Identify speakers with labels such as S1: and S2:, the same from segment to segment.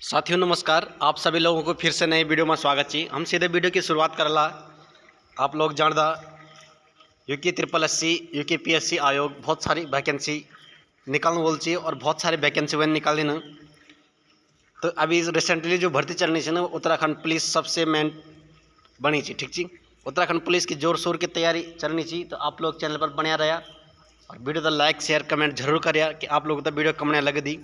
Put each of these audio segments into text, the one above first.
S1: साथियों नमस्कार। आप सभी लोगों को फिर से नई वीडियो में स्वागत छी। हम सीधे वीडियो की शुरुआत करला। आप लोग जानदा UK triple S C UK PSC आयोग बहुत सारी वैकेंसी निकालने बोल छी और बहुत सारे वैकेंसी वन निकाली न। तो अभी रिसेंटली जो भर्ती चलनी है ना, उत्तराखंड पुलिस सबसे मेन बनी थी। ठीक छी, उत्तराखंड पुलिस की जोर शोर की तैयारी चलनी थी। तो आप लोग चैनल पर बना रहा और वीडियो तो लाइक शेयर कमेंट जरूर करिए कि आप लोग तो वीडियो कमने लग दी।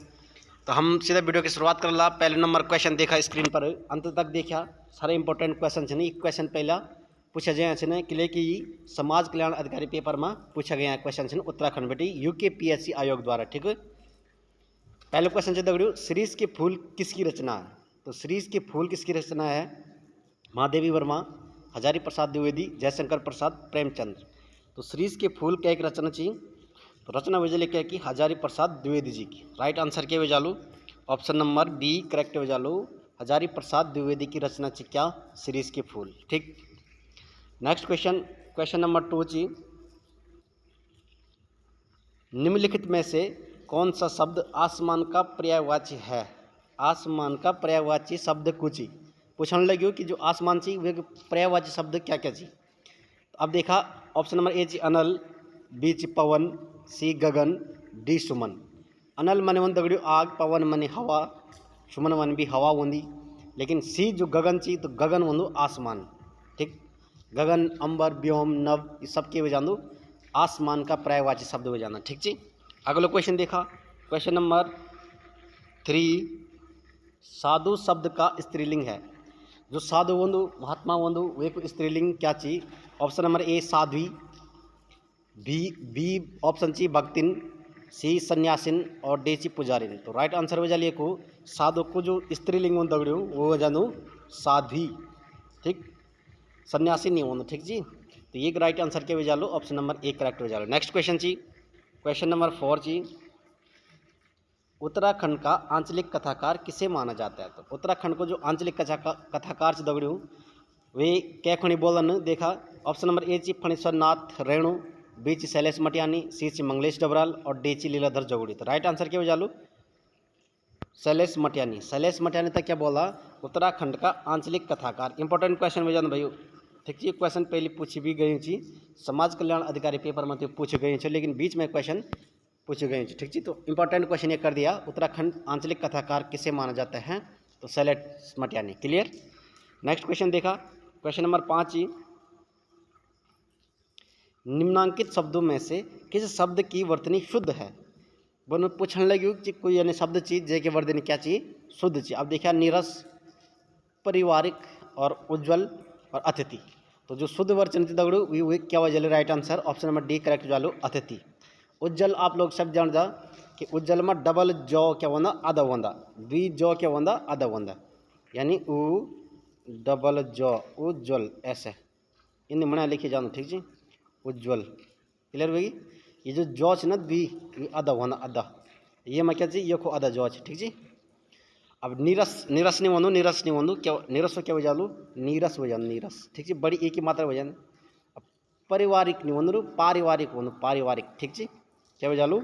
S1: तो हम सीधा वीडियो की शुरुआत कर ला। पहले नंबर क्वेश्चन देखा स्क्रीन पर, अंत तक देखा। सारे इंपॉर्टेंट क्वेश्चन है। एक क्वेश्चन पहला पूछा गया है कि समाज कल्याण अधिकारी पेपर में पूछा गया क्वेश्चन है उत्तराखंड बेटी यूके पीएससी आयोग द्वारा। ठीक है, पहले क्वेश्चन है दगड़ियों, शीरीष के फूल किसकी रचना है? तो शीरीष के फूल किसकी रचना है? महादेवी वर्मा, हजारी प्रसाद द्विवेदी, जयशंकर प्रसाद, प्रेमचंद्र। तो शीरीष के फूल क्या एक रचना चाहिए? तो रचना वजह क्या कि हजारी प्रसाद द्विवेदी जी की। राइट आंसर क्या वजालू? ऑप्शन नंबर बी करेक्ट वजालू। हजारी प्रसाद द्विवेदी की रचना ची क्या? शीरीष के फूल। ठीक, नेक्स्ट क्वेश्चन, क्वेश्चन नंबर 2 ची, निम्नलिखित में से कौन सा शब्द आसमान का पर्यायवाची है? आसमान का पर्यायवाची शब्द कुछ पूछने लगे कि जो आसमान ची वे पर्यायवाची शब्द क्या क्या ची। अब देखा, ऑप्शन नंबर ए ची अनल, बी ची पवन, सी गगन, डी सुमन। अनल मने वन दगड़ियों आग, पवन मने हवा, सुमन मन भी हवा होंगी, लेकिन सी जो गगन ची तो गगन वंदु आसमान। ठीक, गगन अंबर व्योम नभ ये सब के वजान दो आसमान का पर्यायवाची शब्द वजाना। ठीक जी, अगला क्वेश्चन देखा, क्वेश्चन नंबर 3, साधु शब्द का स्त्रीलिंग है। जो साधु वंदु महात्मा वंदु वे को स्त्रीलिंग क्या ची? ऑप्शन नंबर ए साध्वी, बी ऑप्शन ची भक्तिन, सी सन्यासिन और डी ची पुजारिन। तो राइट आंसर वजह लिए को साधु को जो स्त्रीलिंग दगड़ियों वो वजानो साध्वी। ठीक, सन्यासी नहीं होना। ठीक जी, तो ये राइट आंसर के वजह लो ऑप्शन नंबर ए करेक्ट वजह लो। नेक्स्ट क्वेश्चन ची, क्वेश्चन नंबर 4 ची, उत्तराखंड का आंचलिक कथाकार किसे माना जाता है? तो उत्तराखंड को जो आंचलिक कथाकार से दगड़ियों वे क्या खड़ी बोलन देखा। ऑप्शन नंबर ए ची फणीश्वर नाथ रेणु, बी ची शैलेश मटियानी, सी ची मंगलेश डबराल और डी ची लीलाधर जोगड़ी। तो राइट आंसर क्या वजह लो शैलेश मटियानी। शैलेश मटियानी तक क्या बोला? उत्तराखंड का आंचलिक कथाकार। इंपॉर्टेंट क्वेश्चन वजह भाई। ठीक है, क्वेश्चन पहले पूछी भी गई थी, समाज कल्याण अधिकारी पेपर में तो पूछ गई थी, लेकिन बीच में क्वेश्चन पूछ गई थी। ठीक है, तो इंपॉर्टेंट क्वेश्चन ये कर दिया, उत्तराखंड आंचलिक कथाकार किसे माना जाता है? तो Shailesh Matiyani. Clear. Next question देखा, क्वेश्चन नंबर 5, निम्नांकित शब्दों में से किस शब्द की वर्तनी शुद्ध है? बनो पूछने लगी कि कोई यानी शब्द चीज जे के वर्तनी क्या चीज शुद्ध चीज। अब देखा, नीरस, पारिवारिक और उज्जवल और अतिथि। तो जो शुद्ध वर्तनी थी दगड़ू वे क्या वजह? Right answer option number D correct वालो अतिथि। उज्जवल आप लोग सब जान जा कि उज्जवल में डबल जॉ क्या होंदा? अदा होंदा। द्वि जॉ क्या होंदा? अदा होंदा, यानी उ डबल जॉ उज्जवल ऐसे इन मना लिखे जानो। ठीक जी, उज्जवल। क्लियर होगी? ये जो जॉ ना द्वि अदा होना अदा, ये मैं क्या जी ये को अदा जॉ। ठीक जी। अब नीरस, नीरस नहीं वंदो, नीरस नहीं वंदो क्या नीरस को क्या वजह लो? नीरस वजह नीरस। ठीक जी, बड़ी एक ही मात्रा वजह। अब पारिवारिक नहीं वंदो, पारिवारिक वंदो पारिवारिक। ठीक जी, क्या वजह लो?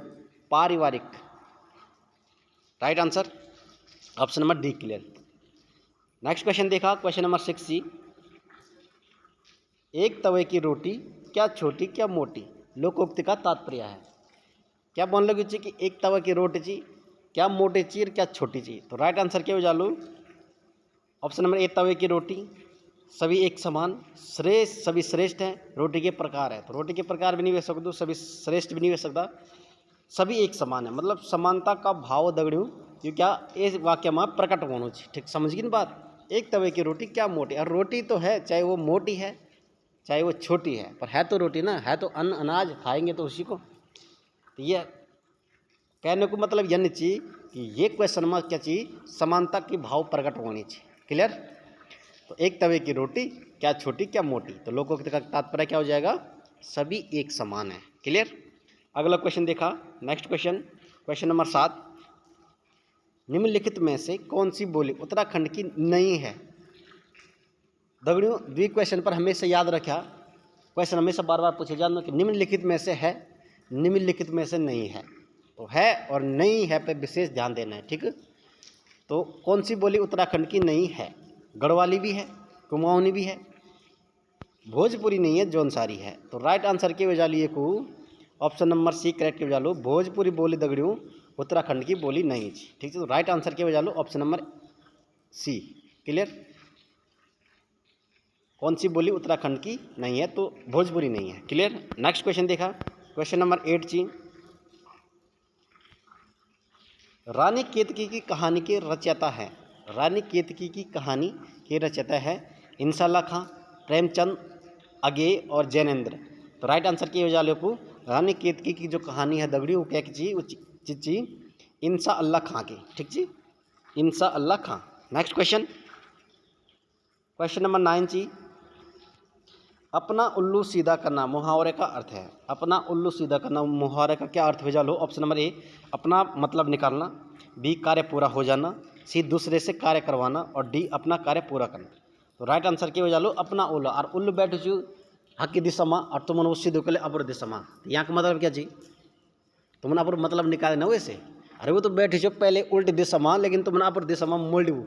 S1: पारिवारिक। Right answer option number D. Clear. Next question देखा, क्वेश्चन नंबर 6 जी, एक तवे की रोटी क्या छोटी क्या मोटी? लोकोक्ति का तात्पर्य है। क्या बोलने लगी ची कि एक तवा की रोटी ची क्या मोटी चीर क्या छोटी ची? तो राइट आंसर क्या हो जालू? ऑप्शन नंबर ए तवे की रोटी, सभी एक समान, श्रेष्ठ सभी श्रेष्ठ हैं, रोटी के प्रकार है। तो रोटी के प्रकार भी नहीं हो सकते, सभी श्रेष्ठ भी नहीं हो सकता, सभी एक समान है। मतलब समानता का भाव दगड़ियों ये क्या इस वाक्य में प्रकट होना चाहिए। ठीक समझ गई ना बात? एक तवे की रोटी क्या मोटी, और रोटी तो है चाहे वो मोटी है चाहे वो छोटी है, पर है तो रोटी ना, है तो अन्न अनाज, खाएंगे तो उसी को। तो ये कहने को मतलब यह चाहिए कि ये क्वेश्चन में क्या चाहिए? समानता की भाव प्रकट होनी चाहिए। क्लियर। तो एक तवे की रोटी क्या छोटी क्या मोटी, तो लोकोक्ति का तात्पर्य क्या हो जाएगा? सभी एक समान है। क्लियर। अगला क्वेश्चन देखा, नेक्स्ट क्वेश्चन, क्वेश्चन नंबर 7, निम्नलिखित में से कौन सी बोली उत्तराखंड की नहीं है? दगड़ियों द्वि क्वेश्चन पर हमेशा याद रखा, क्वेश्चन हमेशा बार बार पूछे जानो कि निम्नलिखित में से है, निम्नलिखित में से नहीं है। तो है और नहीं है पे विशेष ध्यान देना है। ठीक है, तो कौन सी बोली उत्तराखंड की नहीं है? गढ़वाली भी है, कुमाऊनी भी है, भोजपुरी नहीं है, जौनसारी है। तो राइट आंसर के वजह लिए को ऑप्शन नंबर सी करेक्ट के वजह लो, भोजपुरी बोली दगड़ियों उत्तराखंड की बोली नहीं थी। ठीक है, तो राइट आंसर के वजह लो ऑप्शन नंबर सी। क्लियर? कौन सी बोली उत्तराखंड की नहीं है? तो भोजपुरी नहीं है। क्लियर? नेक्स्ट क्वेश्चन देखा, क्वेश्चन नंबर 8 जी। रानी केतकी की कहानी के रचयिता है, रानी केतकी की कहानी के रचयिता है इंसाल्लाह खां, प्रेमचंद, अगे और जैनेन्द्र। तो राइट आंसर की वजह को रानी केतकी की जो कहानी है दगड़ी वो क्या की वो ची इंसा अल्लाह खां की। ठीक जी, इंसा अल्लाह खां। नेक्स्ट क्वेश्चन, क्वेश्चन नंबर 9 जी। अपना उल्लू सीधा करना मुहावरे का अर्थ है, अपना उल्लू सीधा करना मुहावरे का क्या अर्थ हो? लो ऑप्शन नंबर ए अपना मतलब निकालना, बी कार्य पूरा हो जाना, सी दूसरे से कार्य करवाना और डी अपना कार्य पूरा करना। तो राइट आंसर की वजह लो अपना उल्लू, और उल्लू बैठ जो हक की दिशा में और तुमने उस सीधे के अपर दिशा में। यहाँ का मतलब क्या जी? तुमने अपर मतलब निकाले ना वैसे, अरे वो तो बैठे जो पहले उल्टी दिशा में लेकिन तुमने अपर दिशा में मोड़ दू,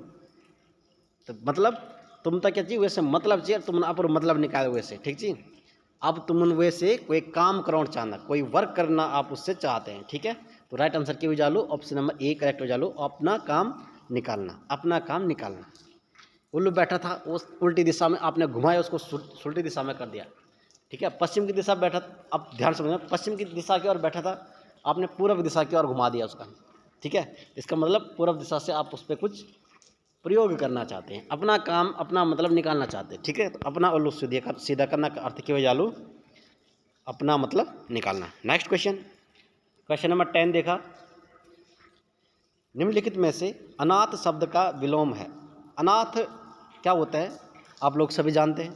S1: तो मतलब तुम तक क्या चाहिए वैसे मतलब चाहिए, तुमने अपर मतलब निकाले वैसे। ठीक जी, अब तुमने वैसे कोई काम कराना चाहना, कोई वर्क करना आप उससे चाहते हैं। ठीक है, तो राइट आंसर की वजह लो ऑप्शन नंबर ए करेक्ट हो जा लो, अपना काम निकालना, अपना काम निकालना। उल्लू बैठा था उस उल्टी दिशा में, आपने घुमाया उसको उल्टी दिशा में कर दिया। ठीक है, पश्चिम की दिशा बैठा, अब ध्यान समझना, पश्चिम की दिशा की ओर बैठा था, आपने पूर्व दिशा की ओर घुमा दिया उसका। ठीक है, इसका मतलब पूर्व दिशा से आप उस पर कुछ प्रयोग करना चाहते हैं, अपना काम अपना मतलब निकालना चाहते हैं। ठीक है, तो अपना उल्लू सीधा करना का अर्थ की वजह लो अपना मतलब निकालना। नेक्स्ट क्वेश्चन, क्वेश्चन नंबर 10 देखा। निम्नलिखित में से अनाथ शब्द का विलोम है। अनाथ क्या होता है आप लोग सभी जानते हैं,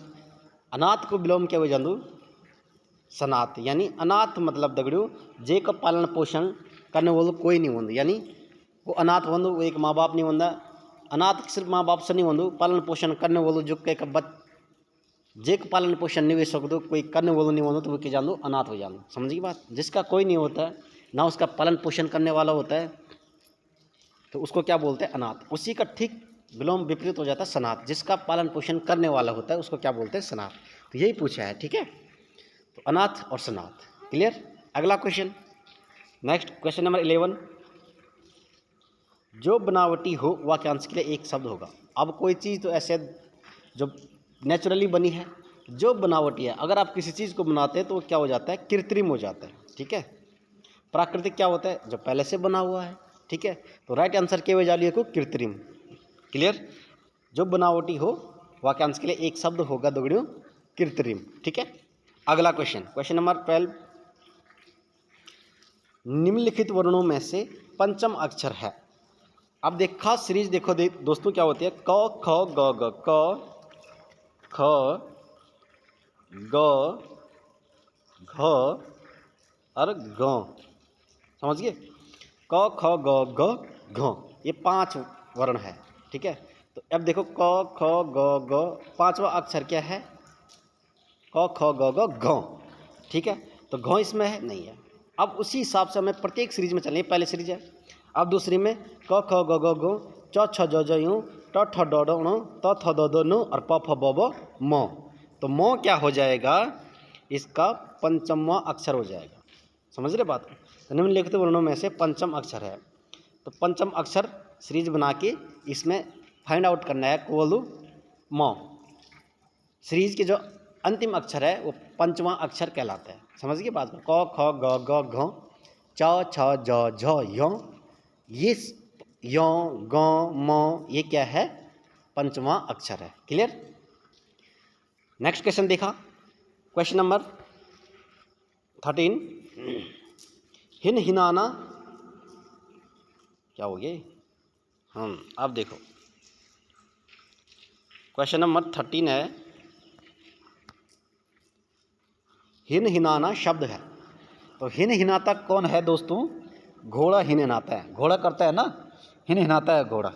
S1: अनाथ को विलोम क्या हो जानू? सनाथ। यानी अनाथ मतलब दगड़ियों जे का पालन पोषण करने वालों कोई नहीं होंगे, यानी वो अनाथ होंगे, वो एक माँ बाप नहीं होंगे। अनाथ सिर्फ माँ बाप से नहीं होंगे, पालन पोषण करने वालों जो के जे का पालन पोषण नहीं हो सकते, कोई करने वालों नहीं होंगे, तो वो क्या जानो अनाथ हो जानो। समझ की बात? जिसका कोई नहीं होता है ना उसका पालन पोषण करने वाला होता है, तो उसको क्या बोलते हैं? अनाथ। उसी का ठीक विलोम विपरीत हो जाता है सनाथ, जिसका पालन पोषण करने वाला होता है उसको क्या बोलते हैं? सनाथ। तो यही पूछा है। ठीक है, तो अनाथ और सनाथ। क्लियर? अगला क्वेश्चन, नेक्स्ट क्वेश्चन नंबर 11। जो बनावटी हो वाक्यांश के लिए एक शब्द होगा। अब कोई चीज़ तो ऐसे जो नेचुरली बनी है, जो बनावटी है, अगर आप किसी चीज़ को बनाते हैं तो वो क्या हो जाता है? कृत्रिम हो जाता है। ठीक है, प्राकृतिक क्या होता है? जो पहले से बना हुआ है। ठीक है, तो राइट आंसर के वजह लिए को कृत्रिम। क्लियर? जो बनावटी हो वाक्यांश के लिए एक शब्द होगा दगड़ियों कृत्रिम। ठीक है, अगला क्वेश्चन, क्वेश्चन नंबर 12। निम्नलिखित वर्णों में से पंचम अक्षर है। अब देखा सीरीज देखो दोस्तों क्या होती है? क ख ग ग, क ख ग घ और ग। समझिए, क ख ग घ घ, ये 5 वर्ण है। ठीक है, तो अब देखो क ख ग घ, 5वां अक्षर क्या है? क ख ग घ घ। ठीक है, तो घ इसमें है नहीं है। अब उसी हिसाब से हमें प्रत्येक सीरीज में चलें, पहले सीरीज है, अब दूसरी में क ख ग घ घ, च छ ज ज यूँ, ट ठ ड ढ ण, त थ द द न और प फ ब ब म। तो म क्या हो जाएगा? इसका पंचमवां अक्षर हो जाएगा। समझ रहे बात? तो निम्नलिखित वर्णों में से पंचम अक्षर है, तो पंचम अक्षर सीरीज बना के इसमें फाइंड आउट करना है को बोलूँ म। सीरीज के जो अंतिम अक्षर है वो पंचवां अक्षर कहलाता है। समझ गए बात? क ख ग घ घ, च छ ज झ य, ये य ग म, ये क्या है? पंचवां अक्षर है। क्लियर? नेक्स्ट क्वेश्चन देखा, क्वेश्चन नंबर 13। हिन हिनाना क्या हो गए? अब देखो क्वेश्चन नंबर 13 है, हिन हिनाना शब्द है। तो हिन हिनाता कौन है दोस्तों? घोड़ा हिन हिनाता है। घोड़ा करता है ना, हिन हिनाता है घोड़ा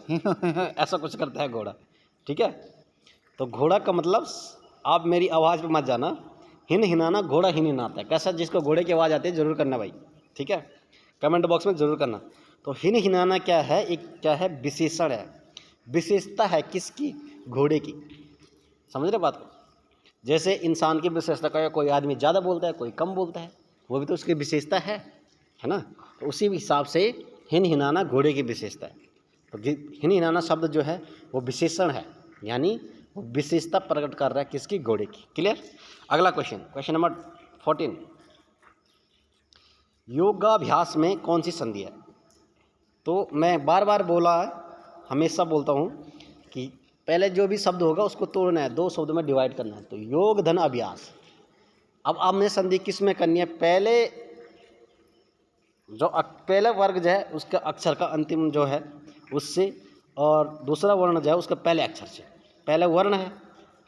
S1: ऐसा कुछ करता है घोड़ा। ठीक है, तो घोड़ा का मतलब आप मेरी आवाज़ पे मत जाना, हिन हिनाना घोड़ा हिन हिनाता है। कैसा? जिसको घोड़े की आवाज़ आती है जरूर करना भाई। ठीक है, कमेंट बॉक्स में जरूर करना। तो हिन हिनाना क्या है, एक क्या है, विशेषण है, विशेषता है किसकी, घोड़े की। समझ रहे बात को। जैसे इंसान की विशेषता का, कोई आदमी ज़्यादा बोलता है, कोई कम बोलता है, वो भी तो उसकी विशेषता है ना। तो उसी हिसाब से हिन हिनाना घोड़े की विशेषता है। तो हिन हिनाना शब्द जो है वो विशेषण है, यानी वो विशेषता प्रकट कर रहा है किसकी, घोड़े की। क्लियर। अगला क्वेश्चन, क्वेश्चन नंबर 14, योगाभ्यास में कौन सी संधि है। तो मैं बार बार बोला है, हमेशा बोलता हूँ कि पहले जो भी शब्द होगा उसको तोड़ना है, 2 शब्दों में डिवाइड करना है। तो योग धन अभ्यास, अब आपने संधि किस में करनी है, पहले जो पहले वर्ग जो है उसका अक्षर का अंतिम जो है उससे, और दूसरा वर्ण जो है उसका पहले अक्षर से। पहले वर्ण है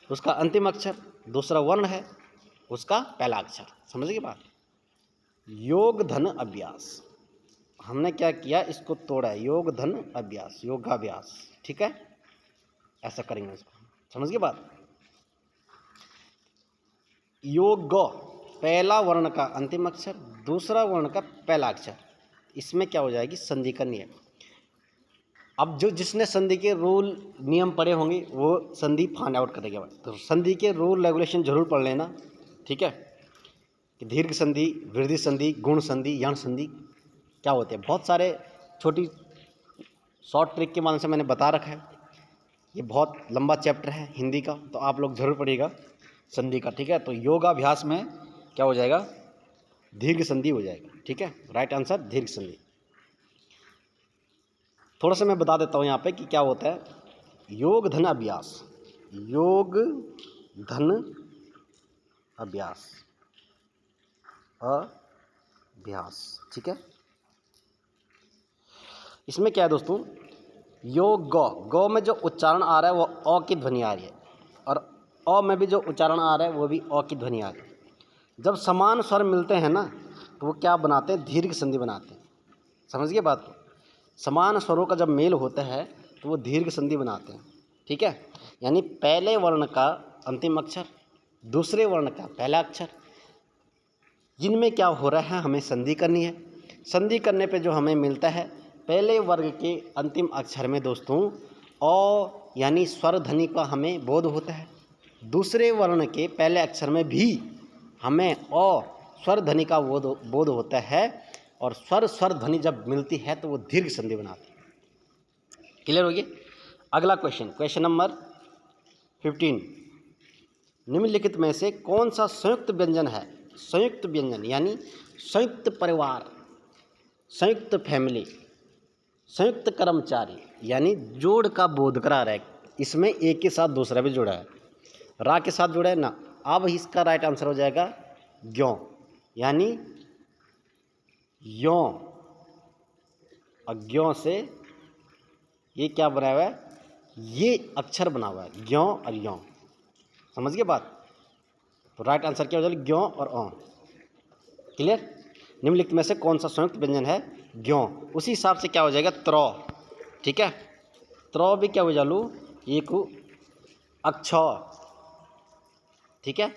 S1: उसका अंतिम अक्षर, दूसरा वर्ण है उसका पहला अक्षर। समझ गए बात। योग धन अभ्यास, हमने क्या किया, इसको तोड़ा है, योग धन अभ्यास, योगाभ्यास। ठीक है, ऐसा करेंगे इसको। समझ गए बात। योग पहला वर्ण का अंतिम अक्षर, दूसरा वर्ण का पहला अक्षर, इसमें क्या हो जाएगी, संधि करनी है। अब जो जिसने संधि के रूल नियम पढ़े होंगे वो संधि फाइंड आउट करेगा। तो संधि के रूल रेगुलेशन जरूर पढ़ लेना। ठीक है, कि दीर्घ संधि, वृद्धि संधि, गुण संधि, यण संधि क्या होते हैं, बहुत सारे छोटी शॉर्ट ट्रिक के माध्यम से मैंने बता रखा है। ये बहुत लंबा चैप्टर है हिंदी का, तो आप लोग जरूर पढ़िएगा संधि का। ठीक है, तो योगाभ्यास में क्या हो जाएगा, दीर्घ संधि हो जाएगा। ठीक है, राइट आंसर दीर्घ संधि। थोड़ा सा मैं बता देता हूँ यहाँ पे कि क्या होता है। योग धन अभ्यास, योग धन अभ्यास, अभ्यास। ठीक है, इसमें क्या है दोस्तों, योग गौ में जो उच्चारण आ रहा है वो अ की ध्वनि आ रही है, और अ में भी जो उच्चारण आ रहा है वो भी अ की ध्वनि आ रही है। जब समान स्वर मिलते हैं ना तो वो क्या बनाते हैं, दीर्घ संधि बनाते हैं। समझ गए बात को। समान स्वरों का जब मेल होता है तो वो दीर्घ संधि बनाते हैं। ठीक है, यानी पहले वर्ण का अंतिम अक्षर, दूसरे वर्ण का पहला अक्षर, जिनमें क्या हो रहा है, हमें संधि करनी है। संधि करने पे जो हमें मिलता है, पहले वर्ग के अंतिम अक्षर में दोस्तों अ यानी स्वर ध्वनि का हमें बोध होता है, दूसरे वर्ण के पहले अक्षर में भी हमें अ स्वर ध्वनि का बोध होता है, और स्वर ध्वनि जब मिलती है तो वो दीर्घ संधि बनाती है। क्लियर हो गया। अगला क्वेश्चन, क्वेश्चन नंबर 15, निम्नलिखित में से कौन सा संयुक्त व्यंजन है, संयुक्त व्यंजन यानी संयुक्त परिवार, संयुक्त फैमिली, संयुक्त कर्मचारी, यानी जोड़ का बोध करा रहा है। इसमें एक के साथ दूसरा भी जुड़ा है, रा के साथ जुड़ा है ना। अब इसका राइट आंसर हो जाएगा ज्यों, यानी यों, अज्ञों से ये क्या बना हुआ है, ये अक्षर बना हुआ है, ज्यों और यों। समझ गए बात। तो राइट आंसर क्या हो जाएगा, ज्यों और औं। क्लियर। निम्नलिखित में से कौन सा संयुक्त व्यंजन है, ज्यों। उसी हिसाब से क्या हो जाएगा, त्रौ। ठीक है, त्रौ भी क्या हो जालू, एक अक्ष। ठीक है,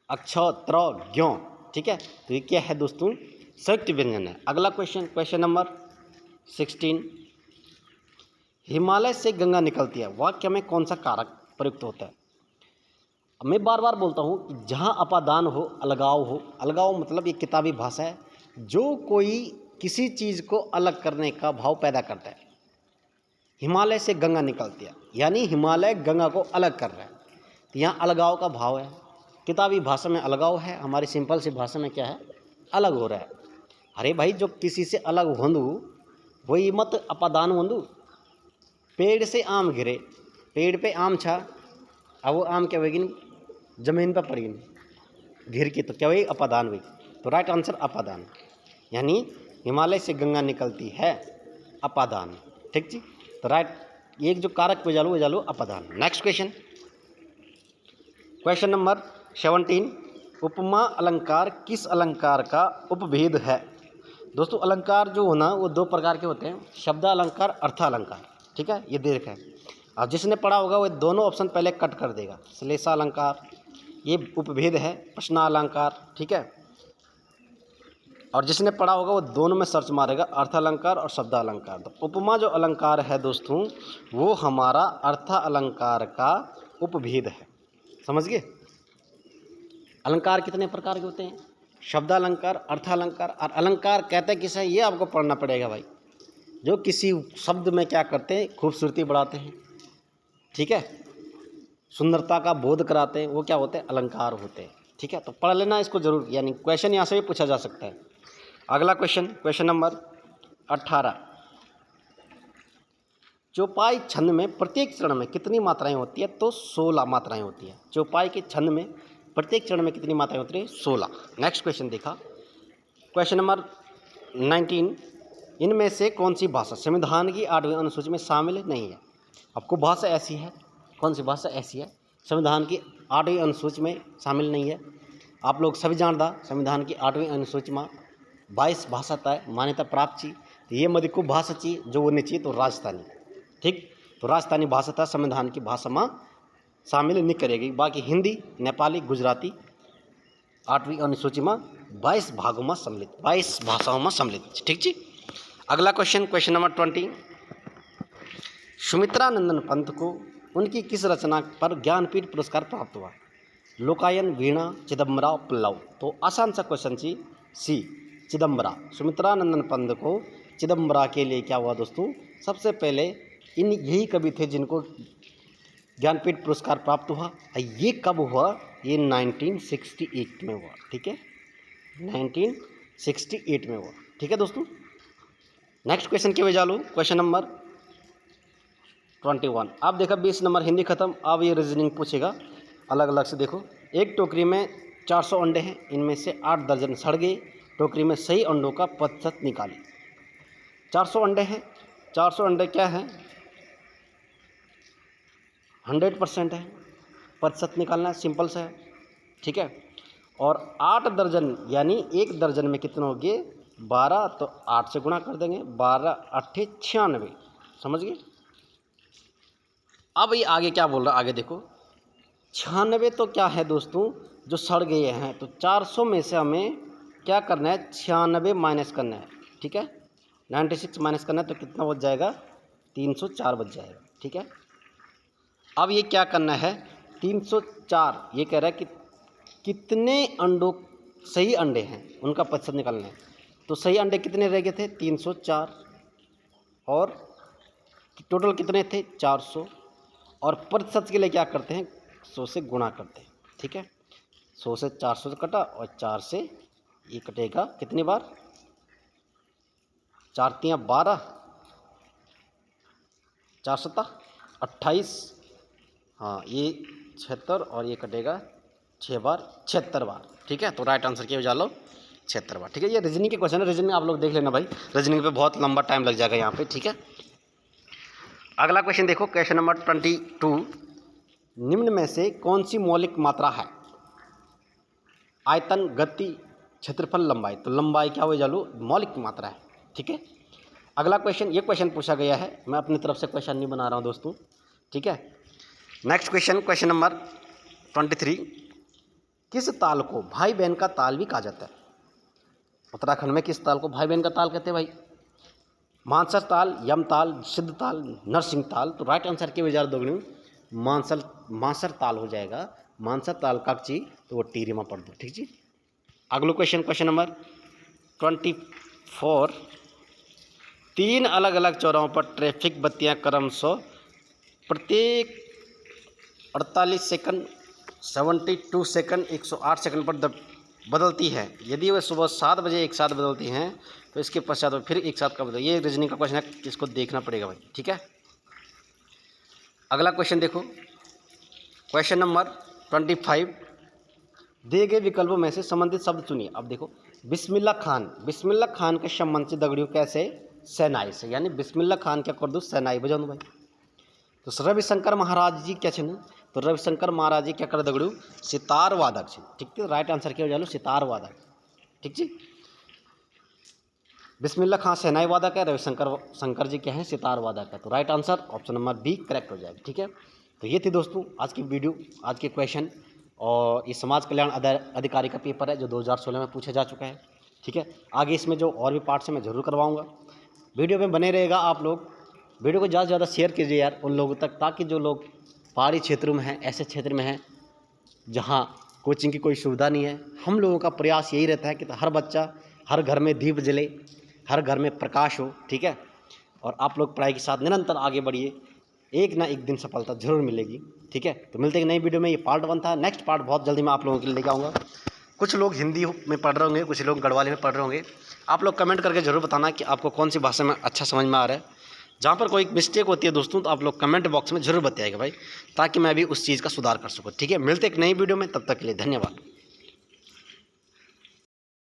S1: अक्ष त्रौ ज्यों। ठीक है, तो ये क्या है दोस्तों, संयुक्त व्यंजन है। अगला क्वेश्चन, क्वेश्चन नंबर 16, हिमालय से गंगा निकलती है, वाक्य में कौन सा कारक प्रयुक्त होता है। मैं बार बार बोलता हूँ कि जहाँ अपादान हो, अलगाव हो, अलगाव मतलब ये किताबी भाषा है, जो कोई किसी चीज़ को अलग करने का भाव पैदा करता है। हिमालय से गंगा निकलती है यानी हिमालय गंगा को अलग कर रहा है, तो यहाँ अलगाव का भाव है। किताबी भाषा में अलगाव है, हमारी सिंपल सी भाषा में क्या है, अलग हो रहा है। अरे भाई, जो किसी से अलग होंदू वही मत अपादान होंदू। पेड़ से आम गिरे, पेड़ पे आम छा, अब वो आम क्या होगी, जमीन पर पड़ी गिर के, तो क्या हुई, अपादान हुई। तो राइट आंसर अपादान, यानी हिमालय से गंगा निकलती है, अपादान। ठीक जी, तो राइट एक जो कारक पे जालू वो जालू अपादान। नेक्स्ट क्वेश्चन, क्वेश्चन नंबर 17, उपमा अलंकार किस अलंकार का उपभेद है। दोस्तों अलंकार जो होना वो 2 प्रकार के होते हैं, शब्द अलंकार, अर्थ अलंकार। ठीक है, ये देख है। अब जिसने पढ़ा होगा वो दोनों ऑप्शन पहले कट कर देगा। श्लेषा अलंकार ये उपभेद है, प्रश्न अलंकार। ठीक है, और जिसने पढ़ा होगा वो दोनों में सर्च मारेगा, अर्थ अलंकार और शब्द अलंकार। तो उपमा जो अलंकार है दोस्तों, वो हमारा अर्थ अलंकार का उपभेद है। समझ गए? अलंकार कितने प्रकार के होते हैं? शब्द अलंकार, अर्थ अलंकार। और अलंकार कहते किसे हैं, ये आपको पढ़ना पड़ेगा भाई। जो किसी शब्द में क्या करते हैं, खूबसूरती बढ़ाते हैं, ठीक है, सुंदरता का बोध कराते हैं, वो क्या होते हैं? अलंकार होते हैं। ठीक है, तो पढ़ लेना इसको जरूर, यानी क्वेश्चन यहाँ से भी पूछा जा सकता है। अगला क्वेश्चन नंबर 18। चौपाई छंद में प्रत्येक चरण में कितनी मात्राएं होती है? तो 16 मात्राएं होती है। चौपाई के छंद में प्रत्येक चरण में कितनी मात्राएं होती है? 16। नेक्स्ट क्वेश्चन देखा, क्वेश्चन नंबर 19। इनमें से कौन सी भाषा संविधान की 8वीं अनुसूची में शामिल नहीं है? आपको भाषा ऐसी है, कौन सी भाषा ऐसी है संविधान की 8वीं अनुसूची में शामिल नहीं है? आप लोग सभी जानदा संविधान की 8वीं अनुसूची में 22 भाषा तय मान्यता प्राप्त थी। तो ये मध्य को भाषा चाहिए जो वो चाहिए तो राजस्थानी, ठीक, तो राजस्थानी भाषा था संविधान की भाषा में शामिल नहीं करेगी। बाकी हिंदी, नेपाली, गुजराती 8वीं अनुसूची में 22 भागों में सम्मिलित, 22 भाषाओं में सम्मिलित। ठीक जी। अगला क्वेश्चन नंबर 20। सुमित्रा नंदन पंत को उनकी किस रचना पर ज्ञानपीठ पुरस्कार प्राप्त हुआ? लोकायन, वीणा, चिदम्बरा, पल्लव। तो आसान सा क्वेश्चन सी चिदम्बरा। सुमित्रा नंदन पंत को चिदम्बरा के लिए क्या हुआ दोस्तों? सबसे पहले यही कवि थे जिनको ज्ञानपीठ पुरस्कार प्राप्त हुआ। ये कब हुआ? ये 1968 में हुआ। ठीक है, 1968 में हुआ। ठीक है दोस्तों। नेक्स्ट क्वेश्चन के वजह लो, क्वेश्चन नंबर 21। आप देखा 20 नंबर हिंदी खत्म। अब ये रीजनिंग पूछेगा अलग अलग से। देखो, एक टोकरी में 400 अंडे हैं, इनमें से 8 दर्जन सड़ गए। टोकरी में सही अंडों का प्रतिशत निकालें। 400 अंडे हैं, 400 अंडे क्या हैं? 100% है। प्रतिशत निकालना है, सिंपल सा है। ठीक है, और 8 दर्जन यानी एक दर्जन में कितने हो गए? 12, तो 8 से गुणा कर देंगे, 12 8 96। समझ गए? अब ये आगे क्या बोल रहा है, आगे देखो 96 तो क्या है दोस्तों? जो सड़ गए हैं। तो 400 में से हमें क्या करना है? 96 माइनस करना है। ठीक है, 96 माइनस करना है तो कितना बच जाएगा? 304 बच जाएगा। ठीक है, अब ये क्या करना है? 304 ये कह रहा है कि कितने अंडों सही अंडे हैं उनका प्रतिशत निकालना है। तो सही अंडे कितने रह गए थे? 304, और टोटल कितने थे? 400। और प्रतिशत के लिए क्या करते हैं? 100 से गुणा करते हैं। ठीक है, 100 से 400 से कटा और 4 से ये कटेगा कितनी बार? 4 तियाँ 12, 4 सत्ता 28, हाँ ये 76, और ये कटेगा 6 बार 76 बार। ठीक है, तो राइट आंसर क्या हो जालो? 76 बार। ठीक है, ये रीजनिंग के क्वेश्चन है। रीजनिंग आप लोग देख लेना भाई, रीजनिंग पे बहुत लंबा टाइम लग जाएगा यहाँ पे। ठीक है, अगला क्वेश्चन देखो, क्वेश्चन नंबर 22। निम्न में से कौन सी मौलिक मात्रा है? आयतन, गति, क्षेत्रफल, लंबाई। तो लंबाई क्या हो जालो? मौलिक मात्रा है। ठीक है, अगला क्वेश्चन, ये क्वेश्चन पूछा गया है, मैं अपनी तरफ से क्वेश्चन नहीं बना रहा हूँ दोस्तों। ठीक है, नेक्स्ट क्वेश्चन नंबर 23। किस ताल को भाई बहन का ताल भी कहा जाता है? उत्तराखंड में किस ताल को भाई बहन का ताल कहते हैं भाई? मानसर ताल, यम ताल, सिद्ध ताल, नरसिंह ताल। तो राइट आंसर के विचार दोगुनी मानसर ताल हो जाएगा। मानसर ताल कागची तो वो टीरी में पढ़ दो। ठीक जी। अगला क्वेश्चन नंबर 24। 3 अलग अलग चौराहों पर ट्रैफिक बत्तियां क्रमशः प्रत्येक 48 सेकंड, 72 सेकंड, 108 सेकंड पर बदलती है। यदि वह सुबह 7 बजे एक साथ बदलती हैं तो इसके पश्चात वो फिर एक साथ कब बदल? ये रीजनिंग का क्वेश्चन है, इसको देखना पड़ेगा भाई। ठीक है, अगला क्वेश्चन देखो, क्वेश्चन नंबर 25। दिए गए विकल्पों में से संबंधित शब्द चुनिए। अब देखो, बिस्मिल्लाह खान के संबंध से दगड़ियों कैसे? सेनाई से, यानी बिस्मिल्लाह खान क्या कर दो? सेनाई बजा दो भाई। तो रविशंकर महाराज जी क्या छे? तो रविशंकर महाराज जी क्या कर दगड़ू? सितार वादक छे। ठीक है, राइट आंसर क्या हो जालो? सितार वादक। ठीक जी। बिस्मिल्लाह खान सेनाई वादक है, रविशंकर जी क्या है? सितार वादक है। तो right answer option number B correct हो जाएगा। ठीक है, तो ये थी दोस्तों आज की वीडियो, आज के क्वेश्चन। और ये समाज कल्याण अधिकारी का पेपर है जो 2016 में पूछा जा चुका है। ठीक है। आगे इसमें जो और भी पार्ट्स हैं मैं ज़रूर करवाऊँगा। वीडियो में बने रहेगा आप लोग। वीडियो को ज़्यादा से ज़्यादा शेयर कीजिए यार उन लोगों तक, ताकि जो लोग पहाड़ी क्षेत्रों में हैं, ऐसे क्षेत्र में हैं जहाँ कोचिंग की कोई सुविधा नहीं है। हम लोगों का प्रयास यही रहता है कि हर बच्चा, हर घर में दीप जले, हर घर में प्रकाश हो, ठीक है। और आप लोग पढ़ाई के साथ निरंतर आगे बढ़िए, एक ना एक दिन सफलता जरूर मिलेगी, ठीक है। तो मिलते हैं नई वीडियो में। ये पार्ट 1 था। नेक्स्ट पार्ट बहुत जल्दी मैं आप लोगों के लिए लेकर आऊँगा। कुछ लोग हिंदी में पढ़ रहे होंगे, कुछ लोग गढ़वाली में पढ़ रहे होंगे। आप लोग कमेंट करके ज़रूर बताना कि आपको कौन सी भाषा में अच्छा समझ में आ रहा है। जहाँ पर कोई मिस्टेक होती है दोस्तों, तो आप लोग कमेंट बॉक्स में ज़रूर बताइएगा भाई, ताकि मैं भी उस चीज़ का सुधार कर सकूँ, ठीक है। मिलते एक नई वीडियो में, तब तक के लिए धन्यवाद।